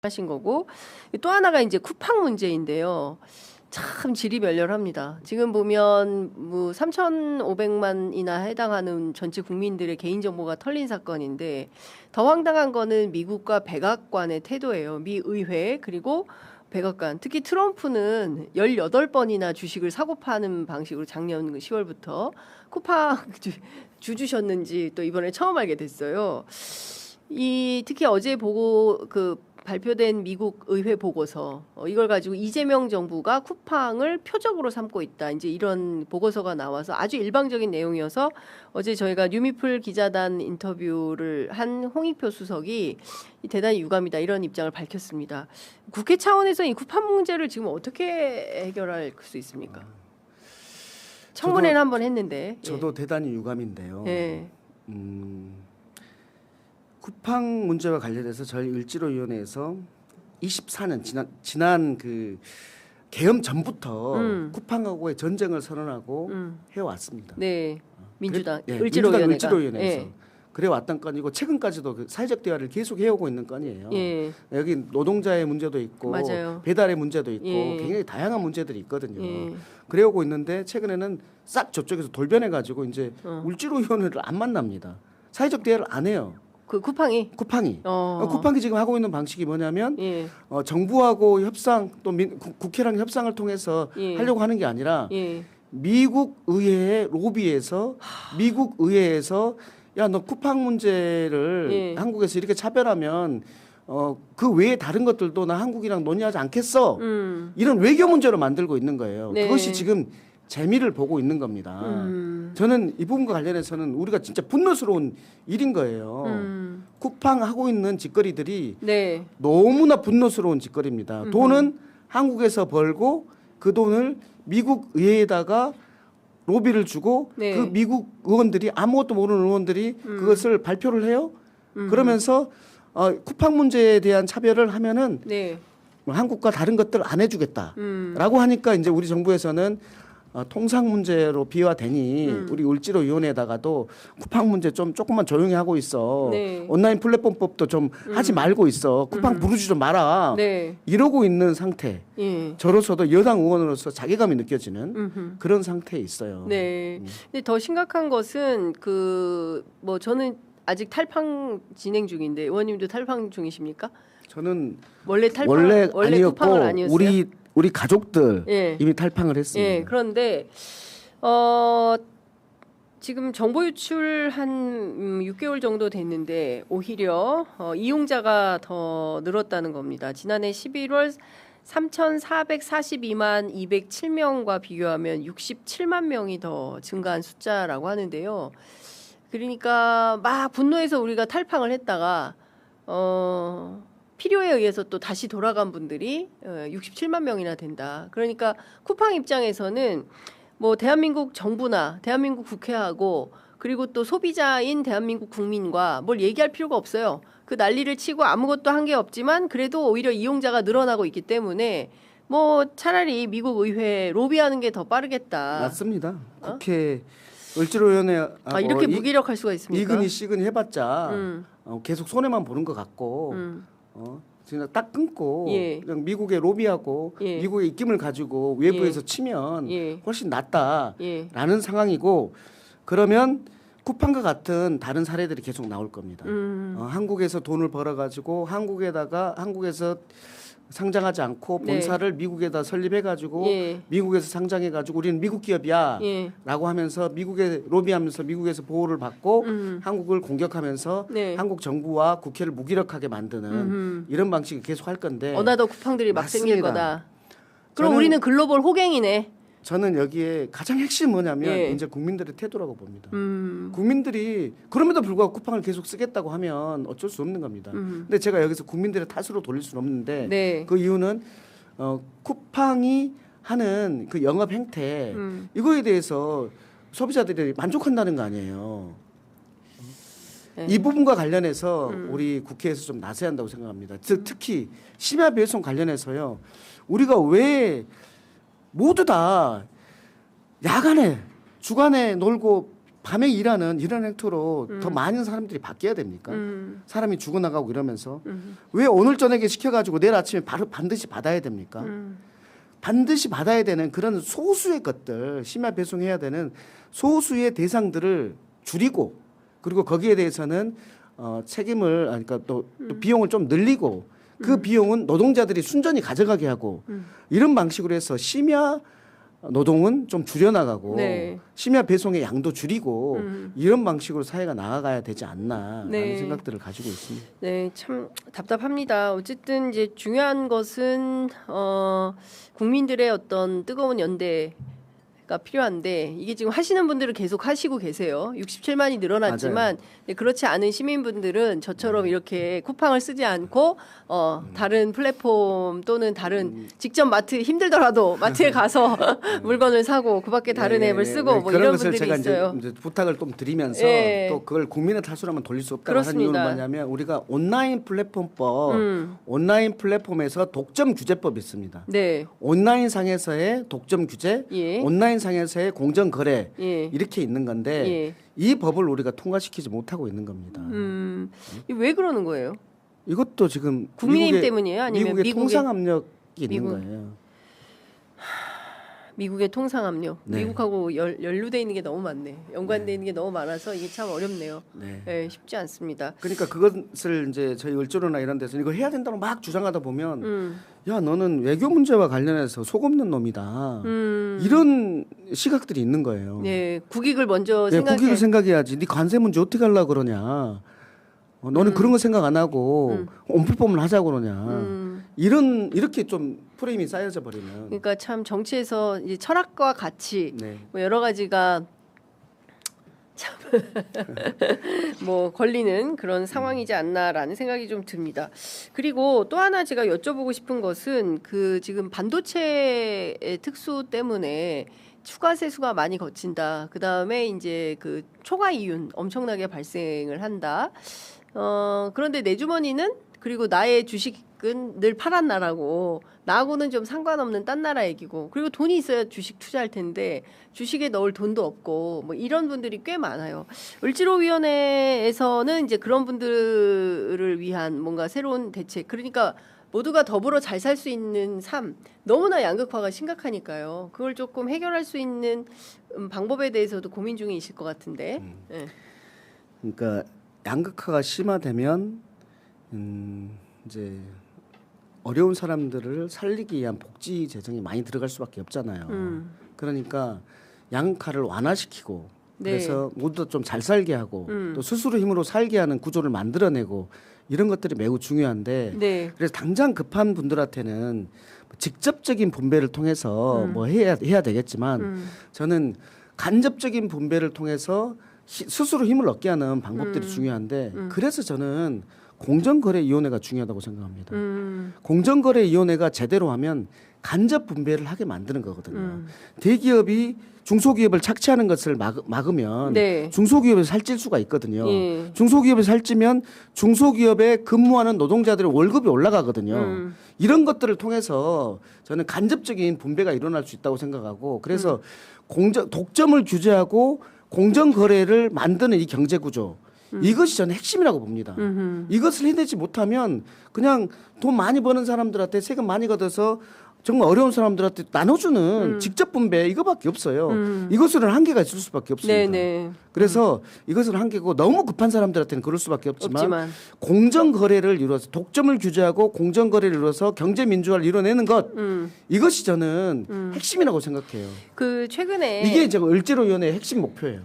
하신 거고 또 하나가 이제 쿠팡 문제인데요. 참 질이 멸렬합니다. 지금 보면 뭐 3,500만이나 해당하는 전체 국민들의 개인정보가 털린 사건인데 더 황당한 거는 미국과 백악관의 태도예요. 미 의회 그리고 백악관 특히 트럼프는 18번이나 주식을 사고 파는 방식으로 작년 10월부터 쿠팡 주셨는지 또 이번에 처음 알게 됐어요. 특히 어제 발표된 미국 의회 보고서 이걸 가지고 이재명 정부가 쿠팡을 표적으로 삼고 있다. 이제 이런 보고서가 나와서 아주 일방적인 내용이어서 어제 저희가 뉴미플 기자단 인터뷰를 한 홍익표 수석이 대단히 유감이다 이런 입장을 밝혔습니다. 국회 차원에서 이 쿠팡 문제를 지금 어떻게 해결할 수 있습니까? 청문회는 한번 했는데 저도 대단히 유감인데요. 예. 쿠팡 문제와 관련해서 저희 을지로위원회에서 24년 지난 그 개엄 전부터 쿠팡하고의 전쟁을 선언하고 해왔습니다. 네, 민주당 네, 을지로위원회가 을지로위원회에서 예. 그래 왔던 건이고 최근까지도 그 사회적 대화를 계속 해오고 있는 건이에요. 예. 여기 노동자의 문제도 있고 맞아요. 배달의 문제도 있고 예. 굉장히 다양한 문제들이 있거든요. 예. 그래오고 있는데 최근에는 싹 저쪽에서 돌변해가지고 이제 을지로위원회를 안 만납니다. 사회적 대화를 안 해요. 그 쿠팡이 쿠팡이 지금 하고 있는 방식이 뭐냐면 예. 정부하고 협상 또 국회랑 협상을 통해서 예. 하려고 하는 게 아니라 예. 미국 의회의 로비에서 미국 의회에서 야 너 쿠팡 문제를 예. 한국에서 이렇게 차별하면 그 외에 다른 것들도 나 한국이랑 논의하지 않겠어. 이런 외교 문제로 만들고 있는 거예요. 네. 그것이 지금 재미를 보고 있는 겁니다. 저는 이 부분과 관련해서는 우리가 진짜 분노스러운 일인 거예요. 쿠팡 하고 있는 짓거리들이 네. 너무나 분노스러운 짓거리입니다. 돈은 한국에서 벌고 그 돈을 미국 의회에다가 로비를 주고 네. 그 미국 의원들이 아무것도 모르는 의원들이 그것을 발표를 해요. 그러면서 쿠팡 문제에 대한 차별을 하면은 네. 한국과 다른 것들 안 해주겠다라고 하니까 이제 우리 정부에서는 통상 문제로 비화되니 우리 을지로위원회에다가도 쿠팡 문제 좀 조금만 조용히 하고 있어. 네. 온라인 플랫폼법도 좀 하지 말고 있어. 쿠팡 부르지 좀 마라. 네. 이러고 있는 상태. 예. 저로서도 여당 의원으로서 자괴감이 느껴지는 그런 상태에 있어요. 네. 근데 더 심각한 것은 저는 아직 탈팡 진행 중인데 의원님도 탈팡 중이십니까? 저는 원래 아니었고 쿠팡은 아니었어요. 우리 가족들 예. 이미 탈팡을 했습니다. 예. 그런데 지금 정보 유출 한 6개월 정도 됐는데 오히려 이용자가 더 늘었다는 겁니다. 지난해 11월 3,442만 207명과 비교하면 67만 명이 더 증가한 숫자라고 하는데요. 그러니까 막 분노해서 우리가 탈팡을 했다가 필요에 의해서 또 다시 돌아간 분들이 67만 명이나 된다. 그러니까 쿠팡 입장에서는 뭐 대한민국 정부나 대한민국 국회하고 그리고 또 소비자인 대한민국 국민과 뭘 얘기할 필요가 없어요. 그 난리를 치고 아무것도 한 게 없지만 그래도 오히려 이용자가 늘어나고 있기 때문에 뭐 차라리 미국 의회 로비하는 게 더 빠르겠다. 맞습니다. 국회 을지로위원회 이렇게 무기력할 수가 있습니까? 이근이 시근이 해봤자 계속 손해만 보는 것 같고 진짜 딱 끊고 예. 그냥 미국에 로비하고 예. 미국의 입김을 가지고 외부에서 치면 예. 훨씬 낫다라는 예. 상황이고 그러면 쿠팡과 같은 다른 사례들이 계속 나올 겁니다. 한국에서 돈을 벌어가지고 한국에서 상장하지 않고 본사를 미국에다 설립해가지고 예. 미국에서 상장해가지고 우리는 미국 기업이야 예. 라고 하면서 미국에 로비하면서 미국에서 보호를 받고 한국을 공격하면서 네. 한국 정부와 국회를 무기력하게 만드는 이런 방식을 계속 할 건데 어나더 쿠팡들이 막 맞습니다. 생길 거다. 그럼 우리는 글로벌 호갱이네. 저는 여기에 가장 핵심 뭐냐면 예. 이제 국민들의 태도라고 봅니다. 국민들이 그럼에도 불구하고 쿠팡을 계속 쓰겠다고 하면 어쩔 수 없는 겁니다. 근데 제가 여기서 국민들의 탓으로 돌릴 수는 없는데 네. 그 이유는 쿠팡이 하는 그 영업 행태 이거에 대해서 소비자들이 만족한다는 거 아니에요. 네. 이 부분과 관련해서 우리 국회에서 좀 나서야 한다고 생각합니다. 특히 심야 배송 관련해서요. 우리가 왜 모두 다 야간에 주간에 놀고 밤에 일하는 이런 행태로 더 많은 사람들이 바뀌어야 됩니까? 사람이 죽어나가고 이러면서 왜 오늘 저녁에 시켜가지고 내일 아침에 바로 반드시 받아야 됩니까? 반드시 받아야 되는 그런 소수의 것들, 심야 배송해야 되는 소수의 대상들을 줄이고 그리고 거기에 대해서는 책임을 그러니까 또 비용을 좀 늘리고 그 비용은 노동자들이 순전히 가져가게 하고 이런 방식으로 해서 심야 노동은 좀 줄여나가고 네. 심야 배송의 양도 줄이고 이런 방식으로 사회가 나아가야 되지 않나라는 네. 생각들을 가지고 있습니다. 네, 참 답답합니다. 어쨌든 이제 중요한 것은 국민들의 어떤 뜨거운 연대가 필요한데 이게 지금 하시는 분들은 계속 하시고 계세요. 67만이 늘어났지만 네, 그렇지 않은 시민분들은 저처럼 이렇게 쿠팡을 쓰지 않고 다른 플랫폼 또는 다른 직접 마트 힘들더라도 마트에 가서 물건을 사고 그밖에 다른 앱을 쓰고 뭐 그런 이런 것을 분들이 제가 있어요. 이제 부탁을 좀 드리면서 네. 또 그걸 국민의 탓으로만 돌릴 수 없다고 하는 그렇습니다. 이유는 뭐냐면 우리가 온라인 플랫폼법 온라인 플랫폼에서 독점 규제법이 있습니다. 네. 온라인 상에서의 독점 규제, 예. 온라인 상에서의 공정 거래 예. 이렇게 있는 건데 예. 이 법을 우리가 통과시키지 못하고 있는 겁니다. 이게 왜 그러는 거예요? 이것도 지금 국민의힘 때문이에요? 아니면 미국의 미국의 통상 압력이 있는 미국? 거예요. 미국의 통상 압력, 네. 미국하고 연루돼 있는 게 너무 많네. 연관돼 있는 게 너무 많아서 이게 참 어렵네요. 네. 네, 쉽지 않습니다. 그러니까 그것을 이제 저희 을지로나 이런 데서 이거 해야 된다고 막 주장하다 보면 야 너는 외교 문제와 관련해서 속 없는 놈이다. 이런 시각들이 있는 거예요. 네, 국익을 먼저 네, 생각해. 국익을 생각해야지. 네 관세 문제 어떻게 하려고 그러냐. 너는 그런 거 생각 안 하고 온플폼을 하자고 그러냐. 이렇게 좀 프레임이 쌓여져 버리면. 그러니까 참 정치에서 이제 철학과 가치 네. 뭐 여러 가지가 참 뭐 걸리는 그런 상황이지 않나라는 생각이 좀 듭니다. 그리고 또 하나 제가 여쭤보고 싶은 것은 그 지금 반도체의 특수 때문에 추가 세수가 많이 거친다. 그 다음에 이제 그 초과 이윤 엄청나게 발생을 한다. 그런데 내 주머니는 그리고 나의 주식은 늘 파란 나라고 나하고는 좀 상관없는 딴 나라 얘기고 그리고 돈이 있어야 주식 투자할 텐데 주식에 넣을 돈도 없고 뭐 이런 분들이 꽤 많아요. 을지로위원회에서는 이제 그런 분들을 위한 뭔가 새로운 대책 그러니까 모두가 더불어 잘 살 수 있는 삶 너무나 양극화가 심각하니까요. 그걸 조금 해결할 수 있는 방법에 대해서도 고민 중이실 것 같은데. 네. 그러니까 양극화가 심화되면 이제 어려운 사람들을 살리기 위한 복지 재정이 많이 들어갈 수밖에 없잖아요. 그러니까 양극화를 완화시키고 네. 그래서 모두 좀 잘 살게 하고 또 스스로 힘으로 살게 하는 구조를 만들어내고 이런 것들이 매우 중요한데 네. 그래서 당장 급한 분들한테는 직접적인 분배를 통해서 뭐 해야 되겠지만 저는 간접적인 분배를 통해서 스스로 힘을 얻게 하는 방법들이 중요한데 그래서 저는 공정거래위원회가 중요하다고 생각합니다. 공정거래위원회가 제대로 하면 간접 분배를 하게 만드는 거거든요. 대기업이 중소기업을 착취하는 것을 막으면 네. 중소기업에 살찔 수가 있거든요. 예. 중소기업에 살찌면 중소기업에 근무하는 노동자들의 월급이 올라가거든요. 이런 것들을 통해서 저는 간접적인 분배가 일어날 수 있다고 생각하고 그래서 독점을 규제하고 공정거래를 만드는 이 경제구조 이것이 저는 핵심이라고 봅니다. 이것을 해내지 못하면 그냥 돈 많이 버는 사람들한테 세금 많이 걷어서 정말 어려운 사람들한테 나눠주는 직접 분배 이거밖에 없어요. 이것으로는 한계가 있을 수밖에 없습니다. 네네. 그래서 이것은 한계고 너무 급한 사람들한테는 그럴 수밖에 없지만, 없지만. 공정거래를 이루어서 독점을 규제하고 공정거래를 이루어서 경제민주화를 이뤄내는 것 이것이 저는 핵심이라고 생각해요. 그 최근에 이게 제가 을지로위원회의 핵심 목표예요.